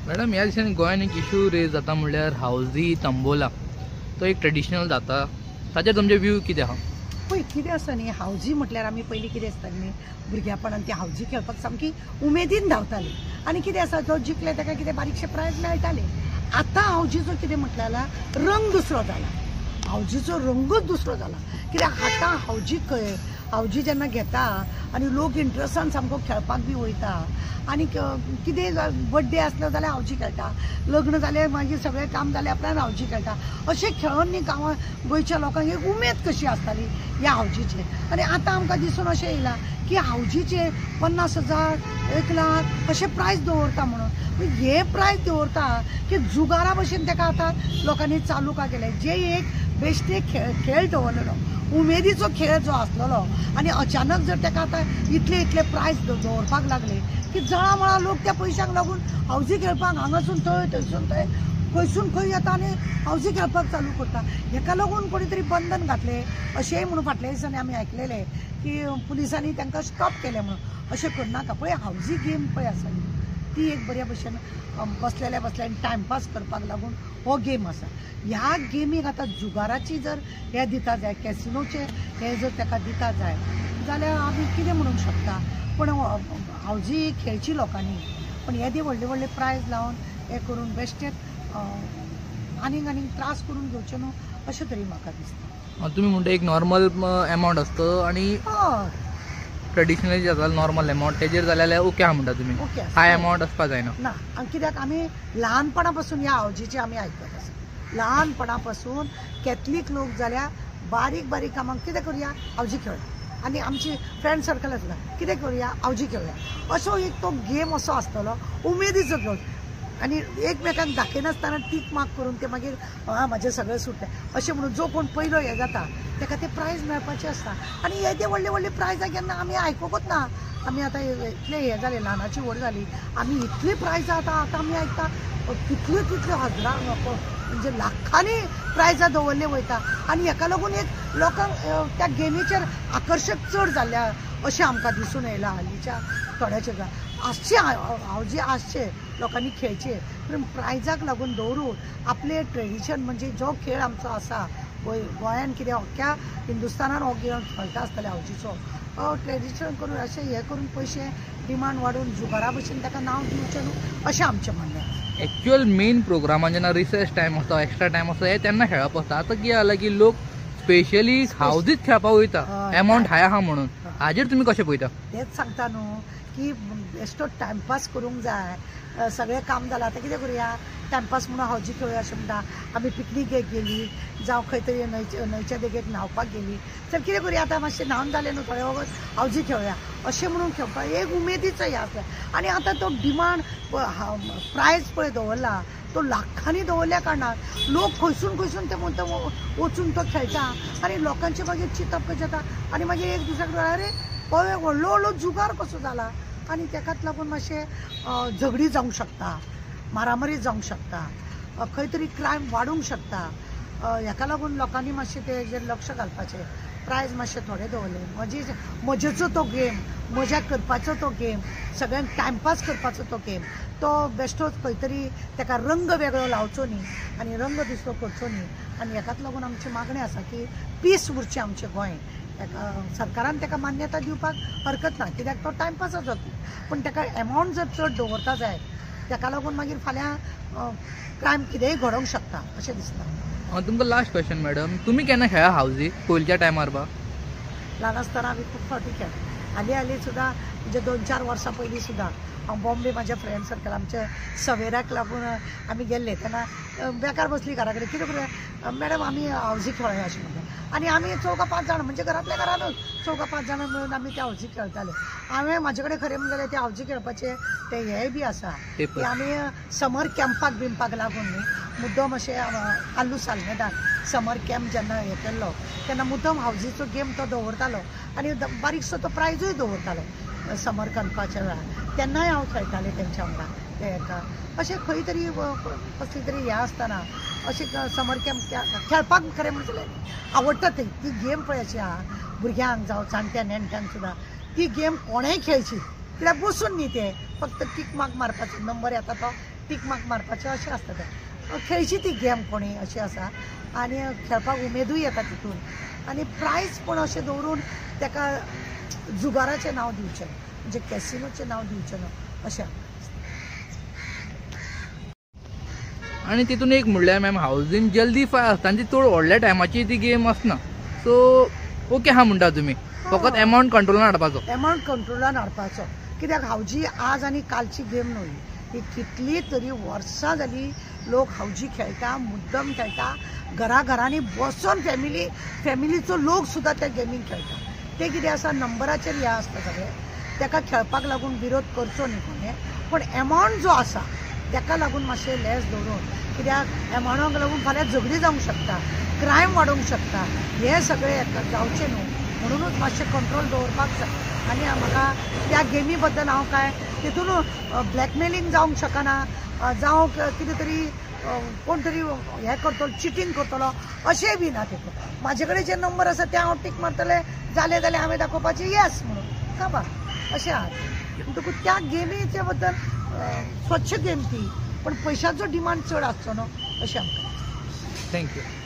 Madam ह्या दिसांनी गोंयान एक इशू रेज जाता म्हणल्यार हावजी तंबोला तो एक ट्रेडिशनल जाता ताचेर तुमचे व्यू कितें आहा? पळय कितें आसा न्ही हावजी म्हटल्यार आमी पयलीं कितें आसता न्ही भुरग्यापणान ती हावजी खेळपाक सामकी उमेदीन धांवताली आनी कितें आसा जो जिखले ताका कितें बारीकशे प्रायज मेळटाले। आतां हावजीचो कितें म्हटल्यार रंग दुसरो जाला, हावजीचो रंगूच दुसरो जाला कित्याक आतां हावजी जेन्ना घेता आनी लोक इंट्रस्टान सामको खेळपाक बी वयता आनी कितें बर्थडे आसलो जाल्यार हावजी खेळटा, लग्न जालें मागीर सगळें काम जाल्या उपरांत हावजी खेळटा। अशें खेळोन न्ही गांवां गोंयच्या लोकांक एक उमेद कशी आसताली ह्या हावजीची। आनी आतां आमकां दिसून अशें येयलां की हावजीचे 50,000 1,00,000 अशें प्रायज दवरता म्हणून। हे प्रायज दवरता की जुगारा भशेन ताका आतां लोकांनी चालू का केलें। जे एक बेश्टे खेळ दवरलेलो उमेदीचो खेळ जो आसलेलो आनी अचानक जर ताका आतां इतले प्रायज दवरपाक लागले की जळामळा लोक त्या पयशांक लागून हावजी खेळपाक हांगासून थंय थंयसून थंय खंयसून खंय येता आनी हावजी खेळपाक चालू करता। हेका लागून कोणी तरी बंधन घातलें अशेंय म्हणून फाटल्या दिसांनी आमी आयकलेलें की पुलिसांनी तांकां स्टॉप केलें म्हणून। अशें करनाका पळय हावजी गेम पळय आसा ती एक बऱ्या भशेन बसल्यान टायमपास करपाक लागून हो गेम आसा। ह्या गेमीक आतां जुगाराची जर हे दिता जाय कॅसिनोचे हे जर ताका दिता जाय जाल्यार आमी कितें म्हणूंक शकता। पण हावजी खेळची लोकांनी पण येदी व्हडले प्रायज लावन हे करून बेश्टेच आनीक त्रास करून घेवचे न्हू अशें तरी म्हाका दिसता। तुमी म्हणटा एक नॉर्मल एमावंट आसता आनी ट्रेडिशनली जाता नॉर्मल एमावंट तेजेर जाल्यार ओके आहा म्हणटा तुमी, हाय एमावंट आसपा जायना ना। कित्याक आमी ल्हानपणा पासून ह्या हावजीची आमी आयकत आसा, ल्हानपणा पासून कॅथलीक लोक जाल्यार बारीक कामाक कितें करुया हावजी खेळुया आनी आमची फ्रेंड सर्कल आसता कितें करुया हावजी खेळुया असो एक तो गेम असो आसतलो उमेदीचो घेवन आनी एकमेकांक दाखयनासतना टीक मार्क करून ते मागीर म्हाजें सगळें सुटलें अशें म्हणून जो कोण पयलो हे जाता ताका ते प्रायज मेळपाचें आसता। आनी हे ते व्हडले प्रायजां केन्ना आमी आयकोकूच ना। आमी आतां इतले हे जाले ल्हानाची व्हड जाली आमी इतली प्रायजां आतां आमी आयकता कितल्यो हजारां म्हणजे लाखांनी प्रायजां दवरले वयता आनी हेका लागून एक लोकांक त्या गेमीचेर आकर्शक चड जाल्ल्या अशें आमकां दिसून येयलां हालींच्या थोड्याच्या आसचे हावजी आसचे लोकांनी खेळचे पूण प्रायजाक लागून दवरून आपले ट्रेडिशन म्हणजे जो खेळ आमचो आसा गोंयान कितें अख्ख्या हिंदुस्थानान हो गेम खेळटा आसतले हावजीचो ट्रेडिशन करून अशें हे करून पयशे डिमांड वाडून जुगारा भशेन ताका नांव दिवचें न्हू अशें आमचें म्हणणें। एक्चुअल मेन प्रोग्रामान जेन्ना रिसेस टायम आसता एक्स्ट्रा टायम आसता हे तेन्ना खेळप आसता। आतां कितें जालां की लोक स्पेशली हावजीच खेळपाक वयता एमावंट हाय आहा म्हणून, हाजेर तुमी कशें पळयता? तेच सांगता न्हू की बेश्टो टायमपास करूंक जाय, सगळें काम जालां आतां कितें करुया टायमपास म्हणून हावजी खेळुया अशें म्हणटा। आमी पिकनिकेक गेली जावं खंय तरी न्हंयच्या देगेक न्हांवपाक गेली तर कितें करुया आतां मातशें न्हांवन जालें न्हू थोडे वगत हावजी खेळुया अशें म्हणून खेळपाक एक उमेदीचो हे आसता। आनी आतां तो डिमांड प्रायज पळय दवरला तो लाखांनी दवरल्या कारणान लोक खंयसून ते म्हणटा वचून तो खेळटा आनी लोकांचे मागीर चिंतप कशें जाता आनी मागीर एक दुसऱ्याक अरे पळय व्हडलो जुगार कसो जाला आनी ताकाच लागून मातशें झगडी जावंक शकता, मारामारी जावंक शकता, खंय तरी क्रायम वाडूंक शकता। हेका लागून लोकांनी मातशें तेजेर लक्ष घालपाचें, प्रायज मातशें थोडे दवरले मजेचो तो गेम, मजा करपाचो तो गेम, सगळ्यांक टायमपास करपाचो तो गेम तो बेश्टोच खंय तरी ताका रंग वेगळो लावचो न्ही आनी रंग दुसरो करचो न्ही। आनी हेकाच लागून आमची मागणी आसा की पीस उरचें आमचें गोंय। सरकारान ताका मान्यता दिवपाक हरकत ना कित्याक तो टायमपासच जाता पूण ताका एमावंट जर चड दवरता जाय ताका लागून मागीर फाल्यां क्रायम कितेंय घडोवंक शकता अशें दिसता। तुमकां लास्ट क्वेश्चन मॅडम, तुमी केन्ना खेळ्ळा हावजी पयलींच्या टायमार बा? ल्हान आसतना आमी खूब फावटी खेळ्ळा, हालीं सुद्दां म्हणजे 2-4 वर्सां पयलीं सुद्दां हांव बॉम्बे म्हाज्या फ्रेंड सर्कल आमच्या सवेराक लागून आमी गेल्ले तेन्ना बेकार बसली घरा कडेन कितें करुया मॅडम आमी हावजी खेळुया अशें म्हणटा आनी आमी 4-5 जाणां म्हणजे घरांतल्या घरानूच 4-5 जाणां मेळून आमी त्या हावजी खेळटाले। हांवें म्हाजे कडेन खरें म्हणलें ते हावजी खेळपाचे ते हेय बी आसा की आमी समर कॅम्पाक बिंपाक लागून न्ही मुद्दम अशें आलू सालमेदान समर कॅम्प जेन्ना हे केल्लो तेन्ना मुद्दम हावजीचो गेम तो दवरतालो आनी बारीकसो तो प्रायजूय दवरतालो समर कॅम्पाच्या वेळार तेन्नाय हांव खेळटालें तेंच्या वांगडा ते हेका अशें खंय तरी कसली तरी हें आसतना अशें समर कॅम्प खेळपाक खरें म्हणटलें आवडटा ती गेम पळय अशी आहा भुरग्यांक जावं जाणट्या नेणट्यांक सुद्दां ती गेम कोणेय खेळची कित्याक बसून न्ही ते फक्त टीक मार्क मारपाचो नंबर येता तो टीक मार्क मारपाचें अशें आसता तें खेळची ती गेम कोणी अशी आसा आनी खेळपाक उमेदूय येता तितून आनी प्रायज पण अशें दवरून ताका जुगाराचें नांव दिवचें म्हणजे कॅसिनोचें नांव दिवचें न्हू अशें आणि तितून एक म्हणल्यार मॅम हावजीन जल्दी फाय आसता आनी ती चड व्हडल्या टायमाची ती गेम आसना सो ओके हा म्हणटा तुमी फकत अमावंट कंट्रोलान हाडपाचो अमावंट कंट्रोलान हाडपाचो कित्याक हावजी आज आनी कालची गेम न्हय ही कितली तरी वर्सां जाली लोक हावजी खेळटा मुद्दम खेळटा घरांनी बसून फॅमिलीचो लोक सुद्दां त्या गेमीक खेळटा ते कितें आसा नंबराचेर हें आसता सगळें ताका खेळपाक लागून विरोध करचो न्ही कोणें पण अमावंट जो आसा ताका लागून मातशें लेस दवरून कित्याक अमावंटाक लागून फाल्यां झगडी जावंक शकता क्रायम वाडूंक शकता हे सगळें जावचें न्हू म्हणूनच मातशें कंट्रोल दवरपाक जाय आनी म्हाका त्या गेमी बद्दल हांव काय तितून ब्लॅकमेलींग जावंक शकना जावं कितें तरी कोण तरी हें करतलो चिटींग करतलो अशेंय बी ना तितून म्हाजे कडेन जे नंबर आसा ते हांव टीक मारतलें जालें जाल्यार हांवें दाखोवपाचें येस म्हणून काबार अशें आहा म्हणटकूच त्या गेमीचे बद्दल स्वच्छ गेम ती पण पयशांचो डिमांड चड आसचो न्हू अशें आमकां थँक्यू